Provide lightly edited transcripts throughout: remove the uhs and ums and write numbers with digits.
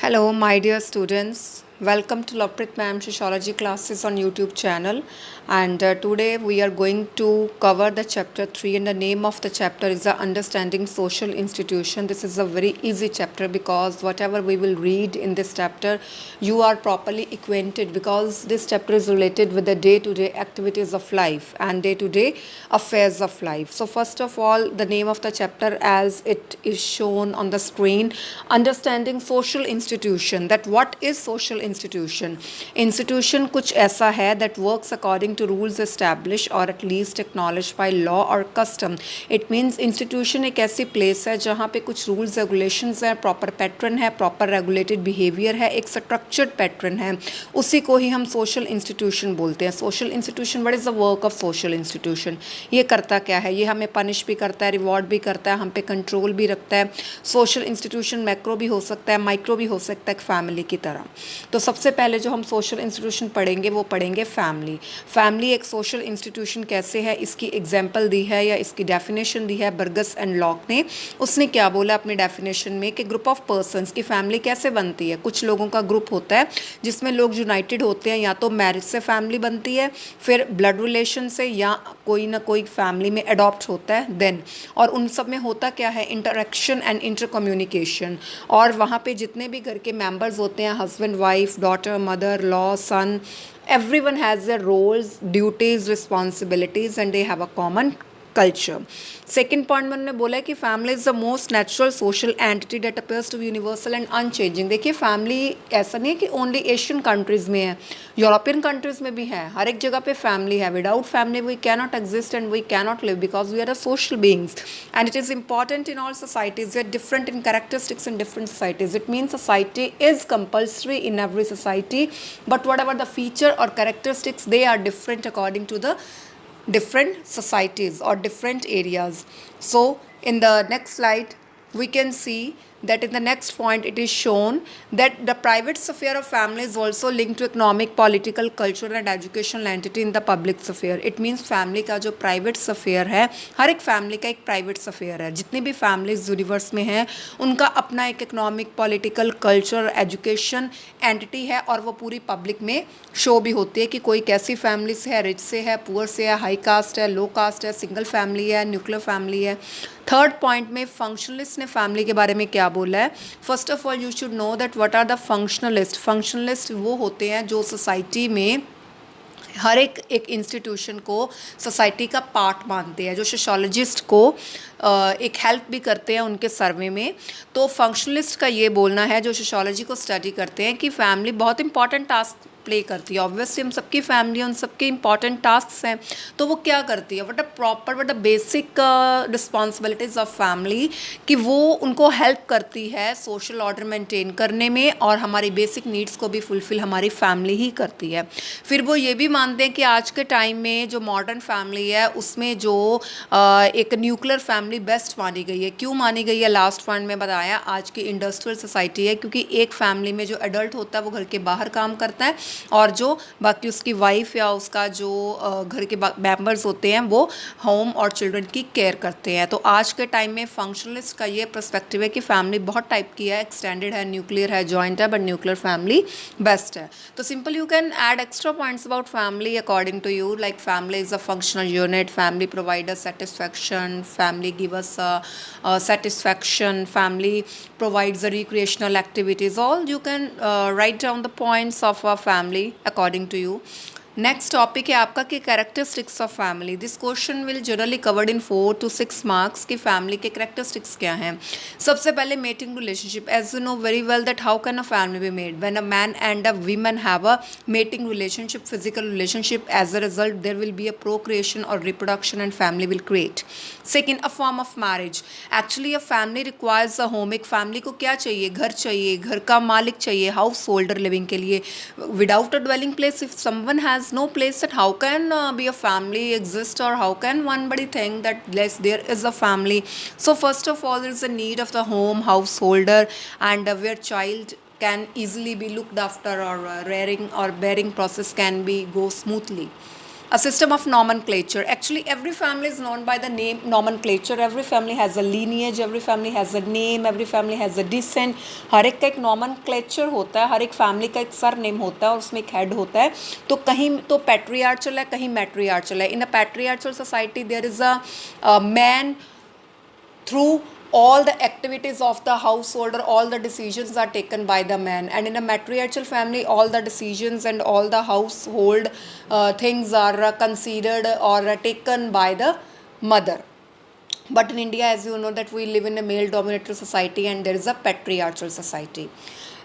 Hello, my dear students. Welcome to Loprit Ma'am Sociology classes on YouTube channel. And today we are going to cover the chapter 3, and the name of the chapter is the Understanding Social Institution. This is a very easy chapter because whatever we will read in this chapter, you are properly acquainted because this chapter is related with the day-to-day activities of life and day-to-day affairs of life. So first of all, the name of the chapter as it is shown on the screen, Understanding Social Institution. That what is social institution? Institution कुछ ऐसा है that works according to rules established or at least acknowledged by law or custom. It means institution एक ऐसी place है जहाँ पे कुछ rules regulations है, proper pattern है, proper regulated behavior है, एक structured pattern है, उसी को ही हम social institution बोलते हैं. Social institution, what is the work of social institution? ये करता क्या है? ये हमें punish भी करता है, reward भी करता है, हम पे control भी रखता है. Social institution मैक्रो भी हो सकता है, माइक्रो भी हो सकता है, एक फैमिली की तरह. तो सबसे पहले जो हम सोशल इंस्टीट्यूशन पढ़ेंगे वो पढ़ेंगे फैमिली. फैमिली एक सोशल इंस्टीट्यूशन कैसे है, इसकी एग्जांपल दी है या इसकी डेफिनेशन दी है बर्गस एंड लॉक ने. उसने क्या बोला अपने डेफिनेशन में कि ग्रुप ऑफ पर्सन्स की फैमिली कैसे बनती है. कुछ लोगों का ग्रुप होता है जिसमें लोग यूनाइटेड होते हैं, या तो मैरिज से फैमिली बनती है, फिर ब्लड रिलेशन से, या कोई ना कोई फैमिली में अडॉप्ट होता है देन. और उन सब में होता क्या है, इंटरेक्शन एंड इंटर कम्युनिकेशन. और वहाँ पे जितने भी घर के मेंबर्स होते हैं, husband wife, daughter, mother, law, son, everyone has their roles, duties, responsibilities and they have a common culture. Second point में उन्होंने बोला है कि family is the most natural social entity that appears to be universal and unchanging. देखिए family ऐसा नहीं है कि ओनली एशियन कंट्रीज़ में है, यूरोपियन कंट्रीज़ में भी है, हर एक जगह पे फैमिली है. Without family we can not exist and we can not live because we are a social beings and it is important in all societies. We are different in characteristics in different societies. It means society is compulsory in every society, but whatever the feature or characteristics they are different according to the different societies or different areas. So in the next slide we can see that in the next point it is shown that the private sphere of family is also linked to economic, political, cultural and educational entity in the public sphere. It means family का जो private sphere है, हर एक family का एक private sphere है. जितनी भी families universe में हैं उनका अपना एक economic, political, cultural, education entity है और वो पूरी public में show भी होती है कि कोई कैसी family से है, rich से है, poor से है, high caste है, low caste है, single family है, nuclear family है. थर्ड पॉइंट में फंक्शनलिस्ट ने फैमिली के बारे में क्या बोला है. First of all you should know that what are the functionalist. Functionalist वो होते हैं जो सोसाइटी में हर एक इंस्टीट्यूशन को सोसाइटी का पार्ट मानते हैं, जो सोशोलॉजिस्ट को एक हेल्प भी करते हैं उनके सर्वे में. तो फंक्शनलिस्ट का ये बोलना है जो सोशोलॉजी को स्टडी करते हैं कि फैमिली बहुत इंपॉर्टेंट टास्क प्ले करती है. ऑब्वियसली हम सबकी फैमिली, उन सबके इंपॉर्टेंट टास्क हैं, तो वो क्या करती है, what a basic responsibilities of family, कि वो उनको हेल्प करती है सोशल ऑर्डर मेंटेन करने में और हमारी बेसिक नीड्स को भी फुलफ़िल हमारी फैमिली ही करती है. फिर वो ये भी मानते हैं कि आज के टाइम में जो मॉडर्न फैमिली है उसमें जो एक न्यूक्लियर फैमिली बेस्ट मानी गई है. क्यों मानी गई है, लास्ट पॉइंट में बताया, आज की इंडस्ट्रियल सोसाइटी है, क्योंकि एक फैमिली में जो एडल्ट होता है वो घर के बाहर काम करता है और जो बाकी उसकी वाइफ या उसका जो घर के मेंबर्स होते हैं वो होम और चिल्ड्रन की केयर करते हैं. तो आज के टाइम में फंक्शनलिस्ट का ये पर्सपेक्टिव है कि फैमिली बहुत टाइप की है, एक्सटेंडेड है, न्यूक्लियर है, जॉइंट है, बट न्यूक्लियर फैमिली बेस्ट है. तो simple you can add extra points about family according to you, like family is a functional unit, family provide a satisfaction, family give us satisfaction, family provides the recreational activities. All you can write down the points of a family according to you. Next topic है आपका कि characteristics of family. This question will generally covered in 4 to 6 marks कि family के characteristics क्या हैं. सबसे पहले mating relationship. As you know very well that how can a family be made when a man and a women have a mating relationship, physical relationship. As a result there will be a procreation और reproduction and family will create. Second, a form of marriage. Actually a family requires a home. एक family को क्या चाहिए, घर चाहिए, घर का मालिक चाहिए हाउस होल्डर लिविंग के लिए. Without a dwelling place, if someone has no place, that how can be a family exist, or how can one body think that yes there is a family. So first of all there is a need of the home householder, and where child can easily be looked after, or rearing or bearing process can be go smoothly. A system of nomenclature. Actually, every family is known by the name nomenclature. Every family has a lineage, every family has a name, every family has a descent. हर एक का एक nomenclature होता है, हर एक family का एक sir name होता है और उसमें एक head होता है. तो कहीं तो patriarchal है, कहीं matriarchal है. In a patriarchal society there is a man through all the activities of the household or all the decisions are taken by the man, and in a matriarchal family all the decisions and all the household things are considered or taken by the mother. But in India, as you know, that we live in a male dominated society and there is a patriarchal society.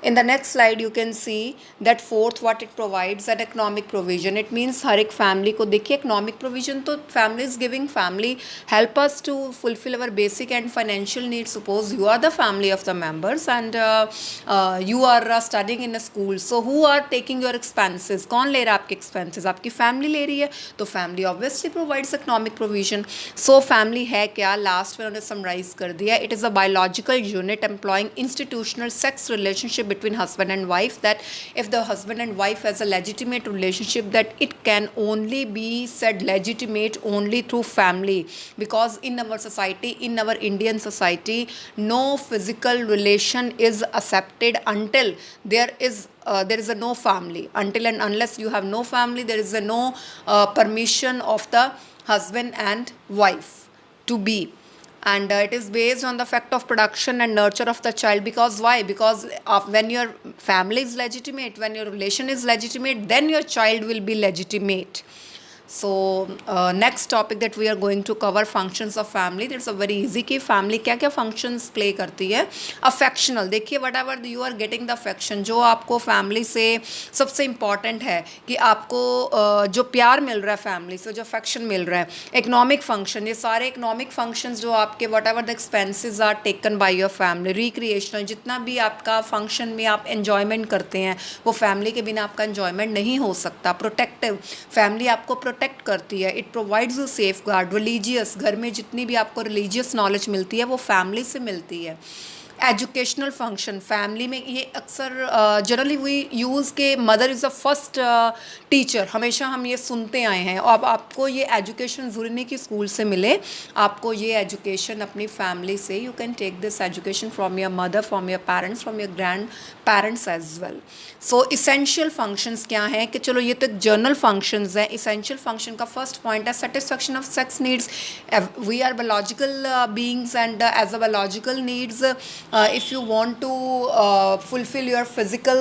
In the next slide you can see that fourth what it provides, an economic provision. It means हर एक family को देखिए economic provision तो family is giving, family help us to fulfill our basic and financial needs. Suppose you are the family of the members and you are studying in a school, so who are taking your expenses? कौन ले रहा है आपके expenses? आपकी family ले रही है, तो family obviously provides economic provision. So family है क्या? Last में उन्होंने summarize कर दिया. It is a biological unit employing institutional sex relationship between husband and wife, that if the husband and wife has a legitimate relationship, that it can only be said legitimate only through family, because in our society, in our Indian society, no physical relation is accepted until there is a no family. Until and unless you have no family, there is a no permission of the husband and wife to be. And it is based on the fact of production and nurture of the child. Because why? Because when your family is legitimate, when your relation is legitimate, then your child will be legitimate. So next topic that we are going to cover, functions of family. That's a very easy कि family क्या क्या functions play करती है. Affectional, देखिए whatever you are getting the affection, जो आपको family से सबसे important है कि आपको जो प्यार मिल रहा है family से, जो affection मिल रहा है. Economic function, ये सारे economic functions जो आपके whatever the expenses are taken by your family. Recreational, जितना भी आपका function में आप enjoyment करते हैं वो family के बिना आपका enjoyment नहीं हो सकता. Protective, family आपको प्रोटेक्ट करती है. It provides you safe guard. Religious, घर में जितनी भी आपको रिलीजियस नॉलेज मिलती है वो फैमिली से मिलती है. एजुकेशनल फंक्शन, फैमिली में ये अक्सर जनरली वी यूज़ के mother is the first teacher, हमेशा हम ये सुनते आए हैं. और अब आपको ये एजुकेशन ज़रूरी नहीं कि स्कूल से मिले, आपको ये एजुकेशन अपनी फैमिली से, you can take this education from your mother, from your parents, from your grand parents as well. So essential functions क्या हैं कि चलो ये तो जनरल फंक्शंस हैं. इसेंशियल फंक्शन का फर्स्ट पॉइंट है satisfaction of sex needs. We are biological beings and as a biological needs, if you want to fulfill your physical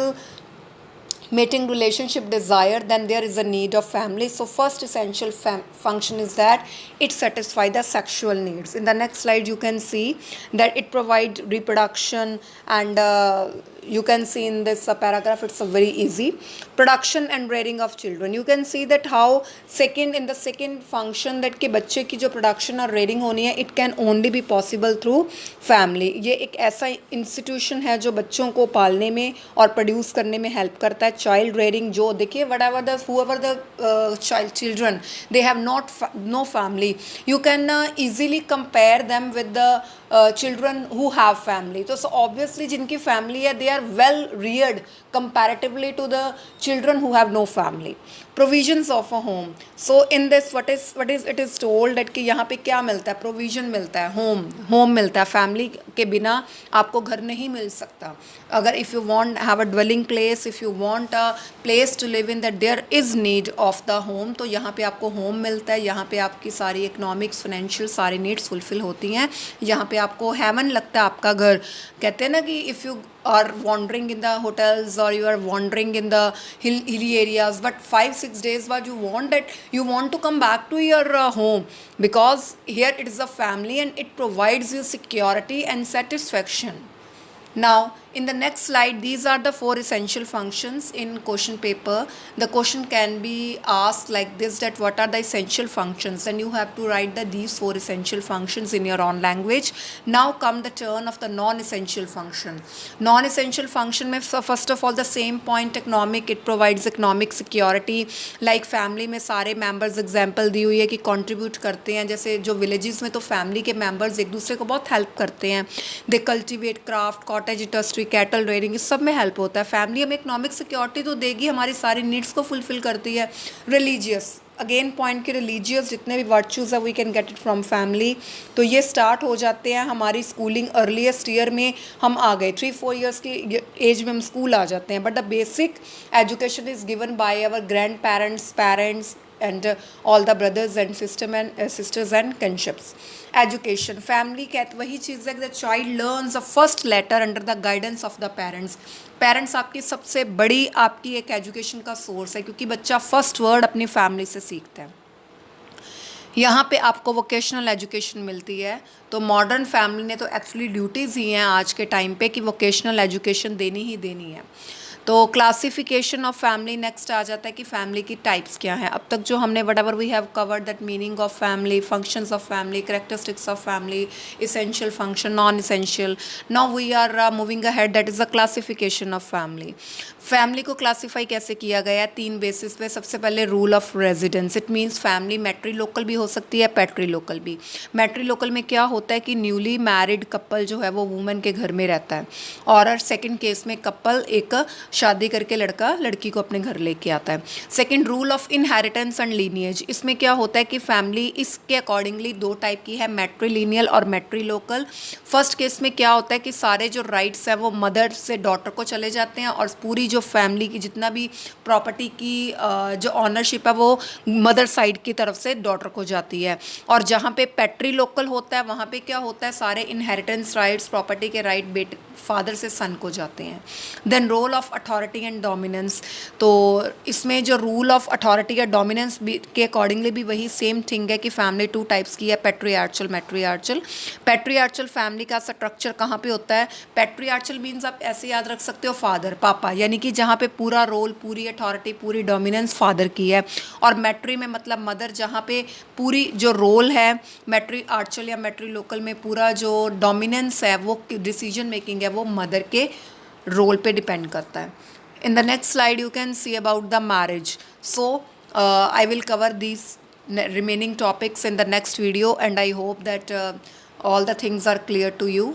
mating relationship desire, then there is a need of family. So first essential function is that it satisfies the sexual needs. In the next slide you can see that it provides reproduction, and you can see in this paragraph, it's a very easy, production and rearing of children. You can see that how in the second function that कि बच्चे की जो production और rearing होनी है, it can only be possible through family. ये एक ऐसा institution है जो बच्चों को पालने में और produce करने में help करता है. Child rearing, जो देखिए whoever the children, they have no family, you can easily compare them with the children who have family. So obviously जिनकी family है, they are well reared comparatively to the children who have no family. Provisions of a home. So in this what is it is told that कि यहाँ पे क्या मिलता है? Provision मिलता है, home मिलता है. family के बिना आपको घर नहीं मिल सकता. अगर if you want have a dwelling place, if you want a place to live in, that there is need of the home, तो यहाँ पे आपको home मिलता है. यहाँ पे आपकी सारी economics, financial सारी needs fulfill होती हैं. यहाँ पे आपको heaven लगता है आपका घर. कहते हैं ना कि if you are wandering in the hotels or you are wandering in the hilly areas, but 5-6 days बाद you want to come back to your home, because here it is a family and it provides you security and satisfaction. Now in the next slide, these are the 4 essential functions in question paper. The question can be asked like this, that what are the essential functions, and you have to write these 4 essential functions in your own language. Now come the turn of the non-essential function. Non-essential function में first of all the same point, economic, it provides economic security. Like family में सारे members example दी हुई है कि contribute करते हैं. जैसे जो villages में तो family के members एक दूसरे को बहुत help करते हैं. They cultivate craft, cottage industry, cattle rearing, इस सब में हेल्प होता है. फैमिली हमें इकोनॉमिक सिक्योरिटी तो देगी, हमारी सारी नीड्स को फुलफिल करती है. रिलीजियस, अगेन पॉइंट कि रिलीजियस जितने भी वर्चूज़ है we can get it from family. तो ये स्टार्ट हो जाते हैं हमारी स्कूलिंग अर्लीस्ट ईयर में, हम आ गए 3-4 ईयर्स की एज में हम स्कूल आ जाते हैं, but the basic education is given by our grand parents and all the brothers and sisters and kinships. Education, family कहते वही चीज़ है कि the child learns a first letter under the guidance of the parents. Parents आपकी सबसे बड़ी आपकी एक education का सोर्स है, क्योंकि बच्चा फर्स्ट वर्ड अपनी फैमिली से सीखता है। यहाँ पे आपको वोकेशनल एजुकेशन मिलती है, तो मॉडर्न फैमिली ने तो एक्चुअली ड्यूटीज़ ही हैं आज के टाइम पे कि वोकेशनल एजुकेशन देनी ही देनी है। तो क्लासिफिकेशन ऑफ फैमिली नेक्स्ट आ जाता है कि फैमिली की टाइप्स क्या हैं। अब तक जो हमने whatever we have covered that meaning of family, functions of family, characteristics of family, essential function, non essential, now we are moving ahead, that is the classification of family. Family को classify कैसे किया गया है? 3 basis पे। सबसे पहले rule of residence, it means family matrilocal भी हो सकती है, पैट्री लोकल भी। मैट्री लोकल में क्या होता है कि न्यूली मैरिड कपल जो है वो वुमेन के घर में रहता है, और सेकंड केस में कपल एक शादी करके लड़का लड़की को अपने घर लेके आता है। Second, rule of inheritance and lineage, इसमें क्या होता है कि फैमिली इसके अकॉर्डिंगली 2 टाइप की है, मैट्रीलिनियल और मैट्री लोकल। फर्स्ट केस में क्या होता है कि सारे जो राइट्स हैं वो मदर से डॉटर को चले जाते हैं, और पूरी जो फैमिली की जितना भी प्रॉपर्टी की जो ऑनरशिप है वो मदर साइड की तरफ से डॉटर को जाती है। और जहाँ पे पैट्री लोकल होता है वहाँ पे क्या होता है, सारे इनहेरिटेंस राइट्स, प्रॉपर्टी के राइट बेटे फादर से सन को जाते हैं। Then role of authority and dominance, तो इसमें जो रूल ऑफ अथॉरिटी या डोमिनेंस के अकॉर्डिंगली भी वही सेम थिंग है कि फैमिली 2 टाइप्स की है, पैट्रियार्चल, मैट्रियार्चल। पैट्रियार्चल फैमिली का स्ट्रक्चर कहाँ पे होता है? पैट्रियार्चल मीन्स आप ऐसे याद रख सकते हो, फादर, पापा, यानी कि जहाँ पे पूरा रोल, पूरी अथॉरिटी, पूरी डोमिनेंस फादर की है। और मैट्री में मतलब मदर, जहाँ पे पूरी जो रोल है मैट्री आर्चल या मैट्री लोकल में पूरा जो डोमिनेंस है वो डिसीजन मेकिंग है वो मदर के रोल पे डिपेंड करता है। In the next slide you can see about the marriage. So I will cover these remaining topics in the next video, and I hope that all the things are clear to you.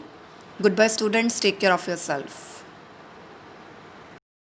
Goodbye students, take care of yourself.